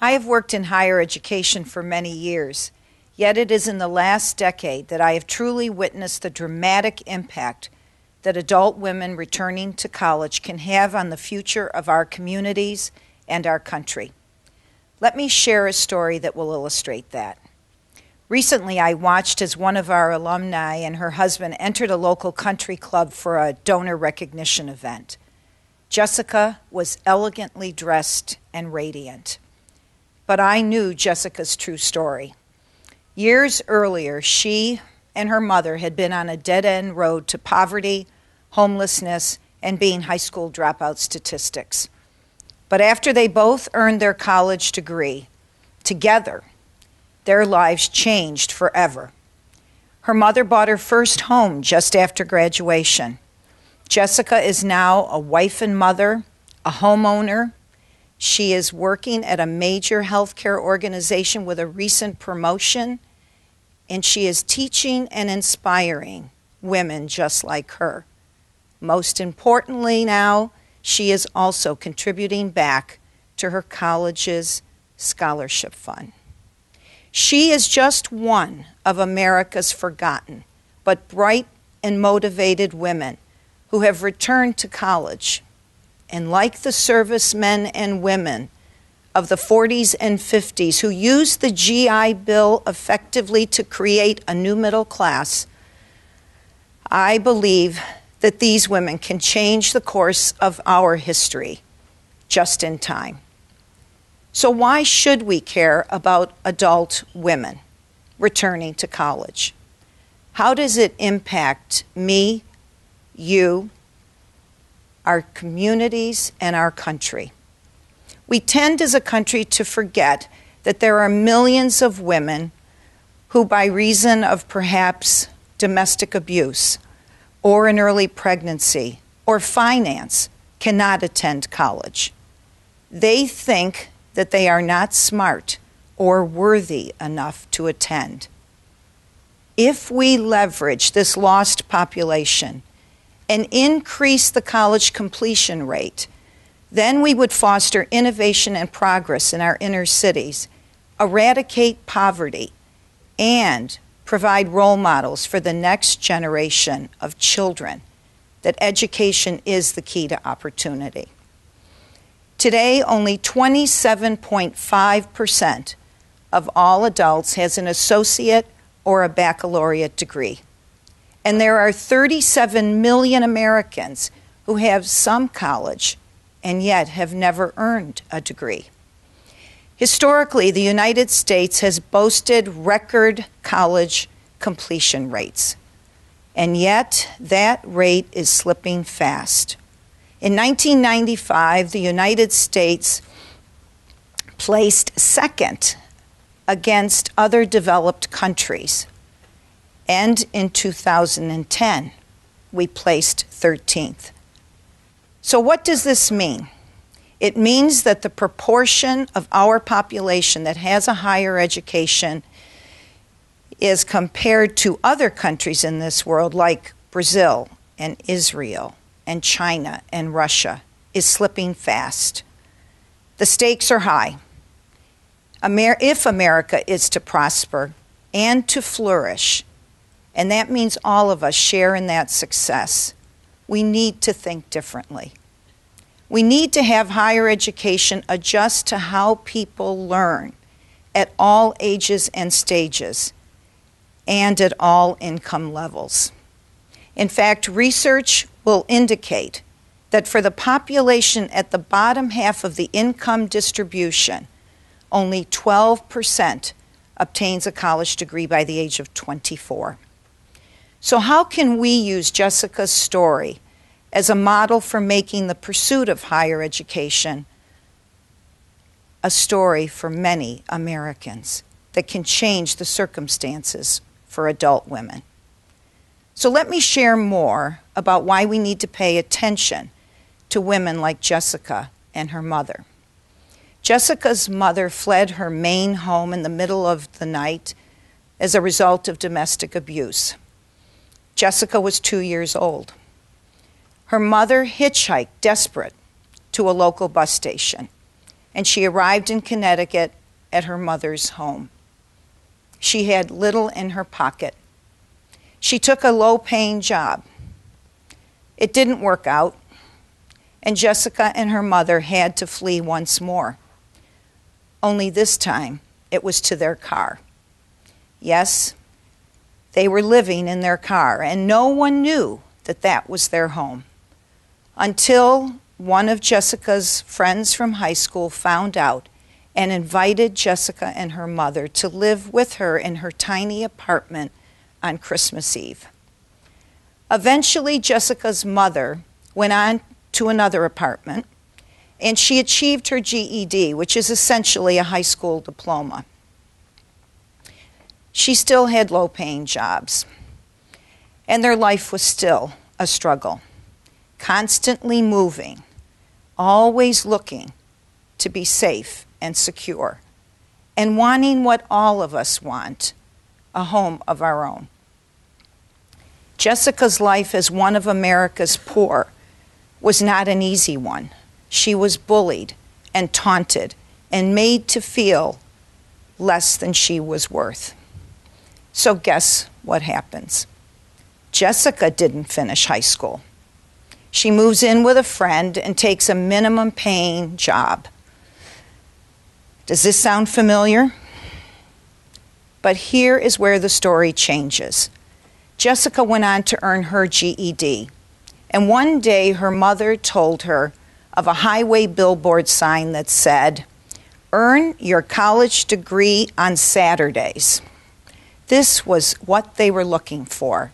I have worked in higher education for many years, yet it is in the last decade that I have truly witnessed the dramatic impact that adult women returning to college can have on the future of our communities and our country. Let me share a story that will illustrate that. Recently, I watched as one of our alumni and her husband entered a local country club for a donor recognition event. Jessica was elegantly dressed and radiant. But I knew Jessica's true story. Years earlier, she and her mother had been on a dead-end road to poverty, homelessness, and being high school dropout statistics. But after they both earned their college degree, together, their lives changed forever. Her mother bought her first home just after graduation. Jessica is now a wife and mother, a homeowner. She is working at a major healthcare organization with a recent promotion, and she is teaching and inspiring women just like her. Most importantly now, she is also contributing back to her college's scholarship fund. She is just one of America's forgotten but bright and motivated women who have returned to college. And like the servicemen and women of the 40s and 50s who used the GI Bill effectively to create a new middle class, I believe that these women can change the course of our history just in time. So why should we care about adult women returning to college? How does it impact me, you, our communities, and our country? We tend as a country to forget that there are millions of women who, by reason of perhaps domestic abuse or an early pregnancy or finance, cannot attend college. They think that they are not smart or worthy enough to attend. If we leverage this lost population and increase the college completion rate, then we would foster innovation and progress in our inner cities, eradicate poverty, and provide role models for the next generation of children, that education is the key to opportunity. Today, only 27.5% of all adults has an associate or a baccalaureate degree. And there are 37 million Americans who have some college and yet have never earned a degree. Historically, the United States has boasted record college completion rates, and yet that rate is slipping fast. In 1995, the United States placed second against other developed countries. And in 2010, we placed 13th. So what does this mean? It means that the proportion of our population that has a higher education is compared to other countries in this world like Brazil and Israel and China and Russia is slipping fast. The stakes are high. If America is to prosper and to flourish, and that means all of us share in that success, we need to think differently. We need to have higher education adjust to how people learn at all ages and stages and at all income levels. In fact, research will indicate that for the population at the bottom half of the income distribution, only 12% obtains a college degree by the age of 24. So how can we use Jessica's story as a model for making the pursuit of higher education a story for many Americans that can change the circumstances for adult women? So let me share more about why we need to pay attention to women like Jessica and her mother. Jessica's mother fled her main home in the middle of the night as a result of domestic abuse. Jessica was 2 years old. Her mother hitchhiked, desperate, to a local bus station. and she arrived in Connecticut at her mother's home. She had little in her pocket. She took a low-paying job. It didn't work out, and Jessica and her mother had to flee once more. Only this time, it was to their car. Yes, they were living in their car, and no one knew that that was their home until one of Jessica's friends from high school found out and invited Jessica and her mother to live with her in her tiny apartment on Christmas Eve. Eventually, Jessica's mother went on to another apartment, and she achieved her GED, which is essentially a high school diploma. She still had low-paying jobs, and their life was still a struggle, constantly moving, always looking to be safe and secure, and wanting what all of us want, a home of our own. Jessica's life as one of America's poor was not an easy one. She was bullied and taunted and made to feel less than she was worth. So guess what happens? Jessica didn't finish high school. She moves in with a friend and takes a minimum paying job. Does this sound familiar? But here is where the story changes. Jessica went on to earn her GED, and one day her mother told her of a highway billboard sign that said, "Earn your college degree on Saturdays." This was what they were looking for,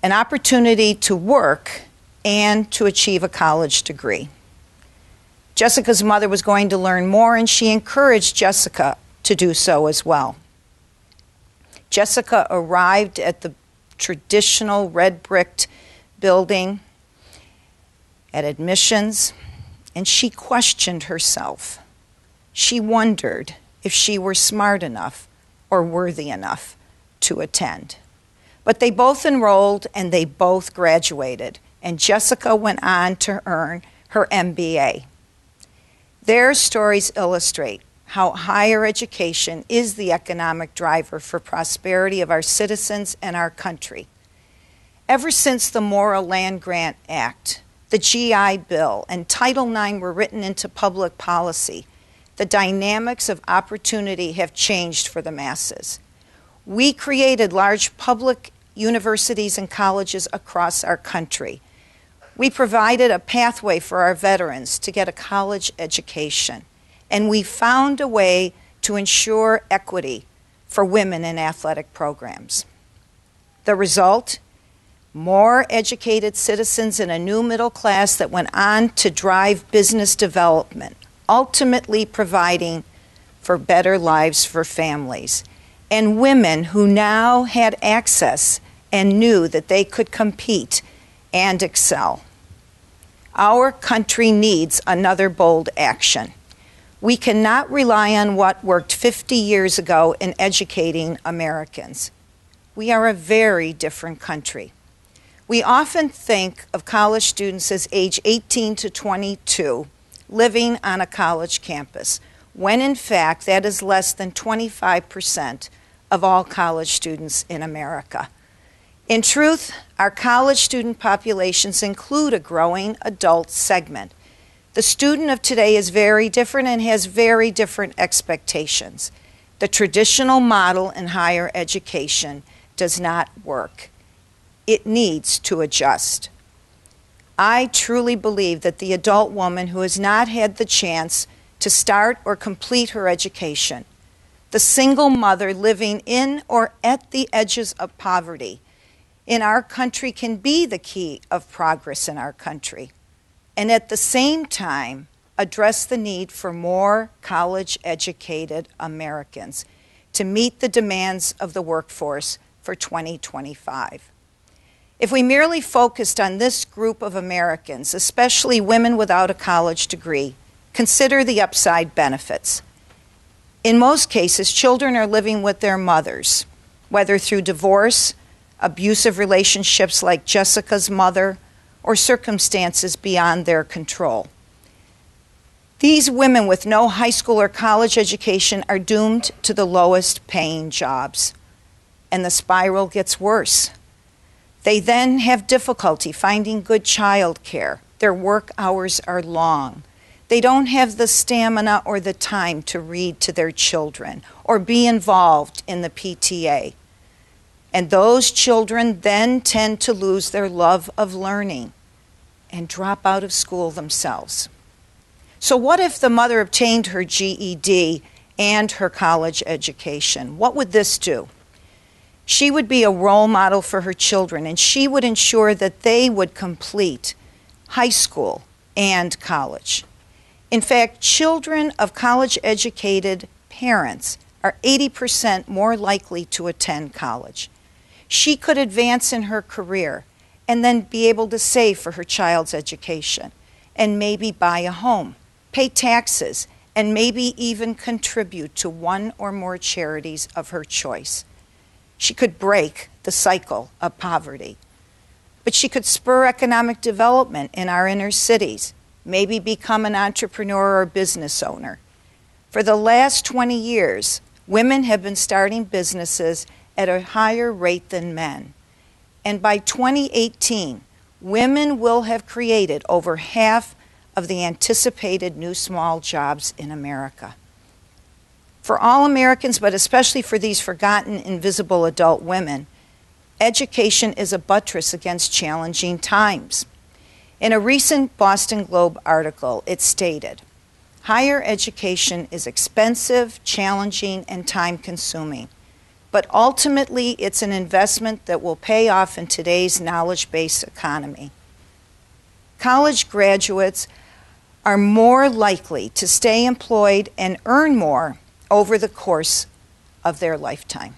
an opportunity to work and to achieve a college degree. Jessica's mother was going to learn more, and she encouraged Jessica to do so as well. Jessica arrived at the traditional red-bricked building at admissions, and she questioned herself. She wondered if she were smart enough or worthy enough to attend. But they both enrolled and they both graduated, and Jessica went on to earn her MBA. Their stories illustrate how higher education is the economic driver for prosperity of our citizens and our country. Ever since the Morrill Land Grant Act, the GI Bill, and Title IX were written into public policy, the dynamics of opportunity have changed for the masses. We created large public universities and colleges across our country. We provided a pathway for our veterans to get a college education, and we found a way to ensure equity for women in athletic programs. The result? More educated citizens and a new middle class that went on to drive business development, ultimately providing for better lives for families, and women who now had access and knew that they could compete and excel. Our country needs another bold action. We cannot rely on what worked 50 years ago in educating Americans. We are a very different country. We often think of college students as age 18 to 22 living on a college campus, when in fact that is less than 25% of all college students in America. In truth, our college student populations include a growing adult segment. The student of today is very different and has very different expectations. The traditional model in higher education does not work. It needs to adjust. I truly believe that the adult woman who has not had the chance to start or complete her education, the single mother living in or at the edges of poverty in our country can be the key of progress in our country, and at the same time address the need for more college-educated Americans to meet the demands of the workforce for 2025. If we merely focused on this group of Americans, especially women without a college degree, consider the upside benefits. In most cases, children are living with their mothers, whether through divorce, abusive relationships like Jessica's mother, or circumstances beyond their control. These women with no high school or college education are doomed to the lowest paying jobs, and the spiral gets worse. They then have difficulty finding good child care. Their work hours are long. They don't have the stamina or the time to read to their children or be involved in the PTA. And those children then tend to lose their love of learning and drop out of school themselves. So what if the mother obtained her GED and her college education? What would this do? She would be a role model for her children, and she would ensure that they would complete high school and college. In fact, children of college-educated parents are 80% more likely to attend college. She could advance in her career and then be able to save for her child's education and maybe buy a home, pay taxes, and maybe even contribute to one or more charities of her choice. She could break the cycle of poverty. But she could spur economic development in our inner cities, maybe become an entrepreneur or business owner. For the last 20 years, women have been starting businesses at a higher rate than men. And by 2018, women will have created over half of the anticipated new small jobs in America. For all Americans, but especially for these forgotten, invisible adult women, education is a buttress against challenging times. In a recent Boston Globe article, it stated, "Higher education is expensive, challenging, and time-consuming, but ultimately it's an investment that will pay off in today's knowledge-based economy." College graduates are more likely to stay employed and earn more over the course of their lifetime.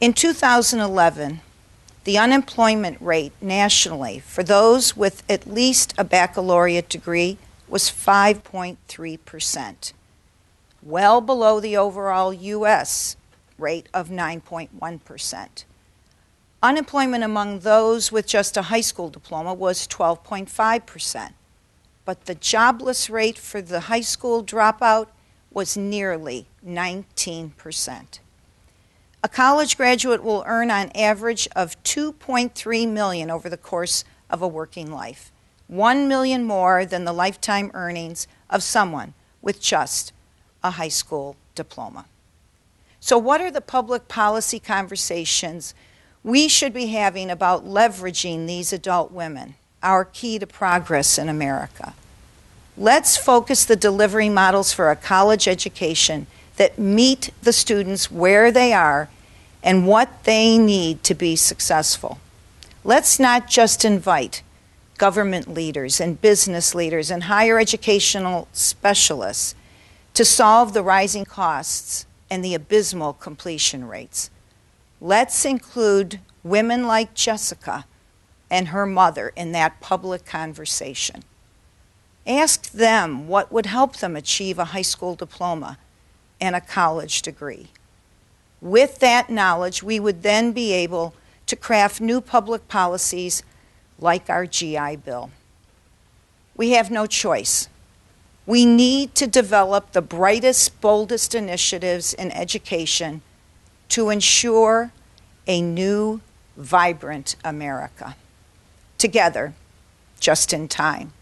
In 2011, the unemployment rate nationally for those with at least a baccalaureate degree was 5.3%, well below the overall U.S. rate of 9.1%. Unemployment among those with just a high school diploma was 12.5%, but the jobless rate for the high school dropout was nearly 19%. A college graduate will earn on average of $2.3 million over the course of a working life, $1 million more than the lifetime earnings of someone with just a high school diploma. So what are the public policy conversations we should be having about leveraging these adult women, our key to progress in America? Let's focus the delivery models for a college education that meet the students where they are and what they need to be successful. Let's not just invite government leaders and business leaders and higher educational specialists to solve the rising costs and the abysmal completion rates. Let's include women like Jessica and her mother in that public conversation. Ask them what would help them achieve a high school diploma and a college degree. With that knowledge, we would then be able to craft new public policies like our GI Bill. We have no choice. We need to develop the brightest, boldest initiatives in education to ensure a new, vibrant America. Together, just in time.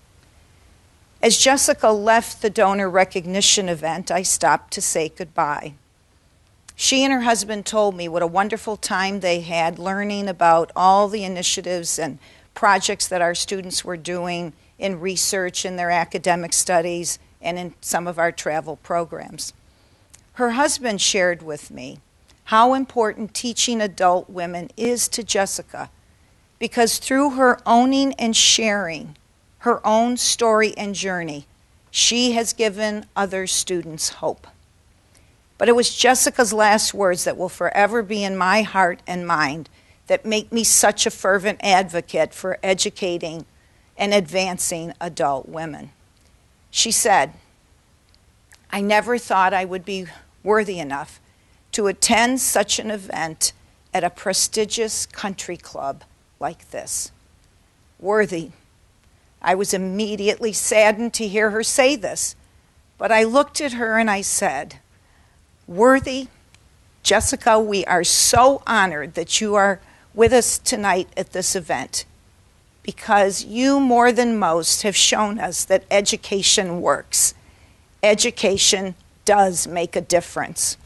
As Jessica left the donor recognition event, I stopped to say goodbye. She and her husband told me what a wonderful time they had learning about all the initiatives and projects that our students were doing in research, in their academic studies, and in some of our travel programs. Her husband shared with me how important teaching adult women is to Jessica, because through her owning and sharing her own story and journey, she has given other students hope. But it was Jessica's last words that will forever be in my heart and mind that make me such a fervent advocate for educating and advancing adult women. She said, "I never thought I would be worthy enough to attend such an event at a prestigious country club like this. Worthy. I was immediately saddened to hear her say this, but I looked at her and I said, "Worthy, Jessica, we are so honored that you are with us tonight at this event, because you more than most have shown us that education works. Education does make a difference.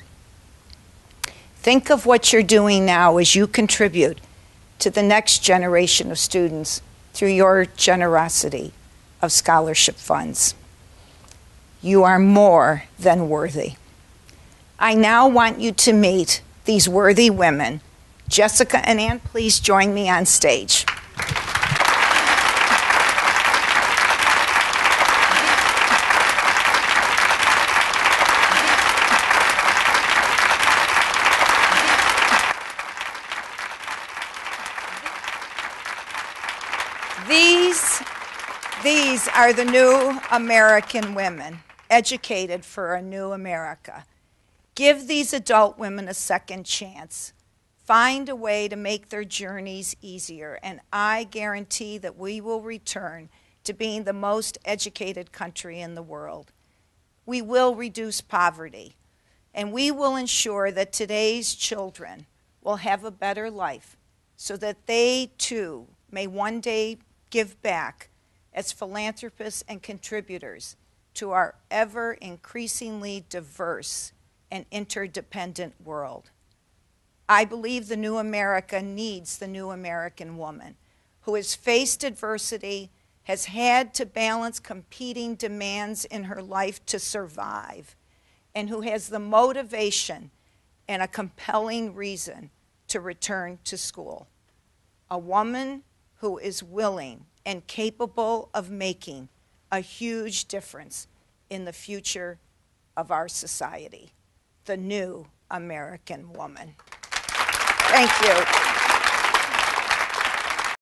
Think of what you're doing now as you contribute to the next generation of students through your generosity of scholarship funds. You are more than worthy." I now want you to meet these worthy women. Jessica and Ann, please join me on stage. These are the new American women, educated for a new America. Give these adult women a second chance. Find a way to make their journeys easier, and I guarantee that we will return to being the most educated country in the world. We will reduce poverty, and we will ensure that today's children will have a better life so that they too may one day give back as philanthropists and contributors to our ever increasingly diverse and interdependent world. I believe the new America needs the new American woman who has faced adversity, has had to balance competing demands in her life to survive, and who has the motivation and a compelling reason to return to school. A woman who is willing and capable of making a huge difference in the future of our society. The new American woman. Thank you.